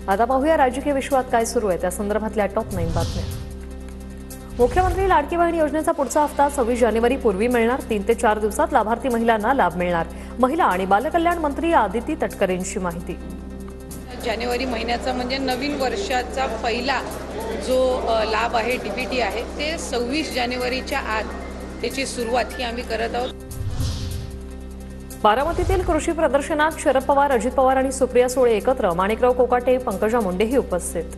आता पाहूया राजकीय विश्वात काय सुरू आहे त्या संदर्भातल्या टॉप 9 बातम्या। मुख्यमंत्री लाडकी बहीण योजनेचा पुढचा हप्ता 26 जानेवारी पूर्वी मिळणार। 3 ते 4 दिवसात लाभार्थी महिलांना लाभ मिळणार। महिला आणि बालकल्याण मंत्री आदिती तटकरेंची माहिती। जानेवारी महिन्याचा म्हणजे नवीन वर्षाचा पहिला जो लाभ आहे डीबीटी आहे ते 26 जानेवारीच्या आत त्याची सुरुवात ही आम्ही करत आहोत। बारामतीतील कृषी प्रदर्शनात शरद पवार, अजित पवार आणि सुप्रिया सुळे एकत्र। माणिकराव कोकाटे, पंकजा मुंडेही उपस्थित।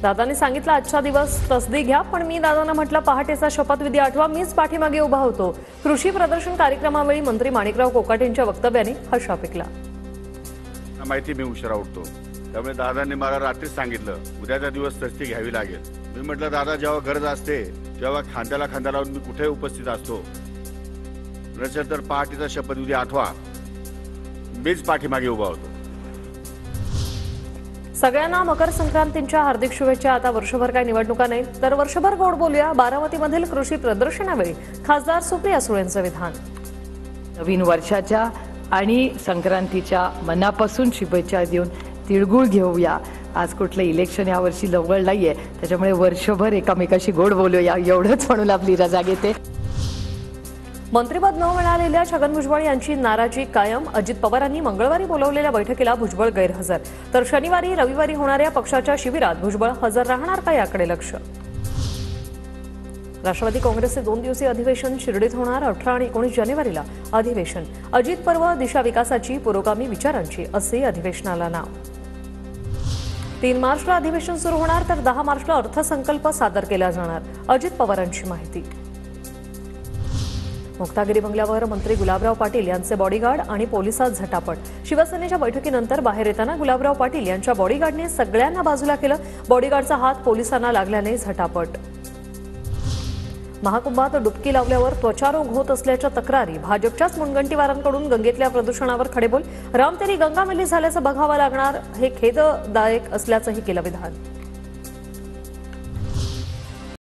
दादांनी सांगितलं आजचा दिवस तसदी घ्या, पण मी दादांना म्हटलं पहाटेचा शपथविधी आठवा, मीच पाठीमागे उभा होतो। कृषी प्रदर्शन कार्यक्रमावेळी मंत्री माणिकराव कोकाटेंच्या वक्तव्याने हर्षा पिकला। माहिती मी उशिरा उठतो, त्यामुळे दादांनी मला रात्रीच सांगितलं उद्याचा दिवस तसदी घ्यावी लागेल। मी म्हटलं दादा जेव्हा गरज असते तेव्हा खांद्याला खांदा लावून मी कुठे उपस्थित असतो। नसेल तर पहाटेचा शपथविधी आठवा, मीच पाठीमागे उभा होतो। सगळ्यांना मकर संक्रांतीच्या हार्दिक शुभेच्छा। आता वर्षभर काय निवडणुका नाही तर वर्षभर गोड बोलूया। बारामतीमधील कृषी प्रदर्शनावेळी खासदार सुप्रिया सुळेंचं विधान। नवीन वर्षाच्या आणि संक्रांतीच्या मनापासून शुभेच्छा देऊन तिळगुळ घेऊया। आज कुठलं इलेक्शन यावर्षी जवळ नाहीये, त्याच्यामुळे वर्षभर एकामेकाशी गोड बोलूया एवढंच म्हणून आपली रजा घेते। मंत्रिपद न मिळालेल्या छगन भुजबळ यांची नाराजी कायम। अजित पवारांनी मंगळवारी बोलवलेल्या बैठकीला भुजबळ गैरहजर, तर शनिवारी रविवारी होणाऱ्या पक्षाच्या शिबिरात भुजबळ हजर राहणार का याकडे लक्ष। राष्ट्रवादी काँग्रेसचे 2 दिवसीय अधिवेशन शिर्डीत होणार। 18 आणि 19 जानेवारीला अधिवेशन। अजित पर्व दिशा विकासाची पुरोगामी विचारांची असे अधिवेशनाला नाव। 3 मार्चला अधिवेशन सुरू होणार तर 10 मार्चला अर्थसंकल्प सादर केला जाणार। अजित पवारांची माहिती। मुक्तागिरी बंगल्यावर मंत्री गुलाबराव पाटील यांचे बॉडीगार्ड आणि पोलिसात झटापट। शिवसेनेच्या बैठकीनंतर बाहेर येताना गुलाबराव पाटील यांच्या बॉडीगार्डने सगळ्यांना बाजूला केलं। बॉडीगार्डचा हात पोलिसांना लागल्याने झटापट। महाकुंभात डुबकी लावल्यावर त्वचारोग होत असल्याच्या तक्रारी। भाजपच्याच मुनगंटीवारांकडून गंगेतल्या प्रदूषणावर खडेबोल। राम तेरी गंगा मिली झाल्याचं बघावं लागणार, हे खेददायक असल्याचंही केलं विधान।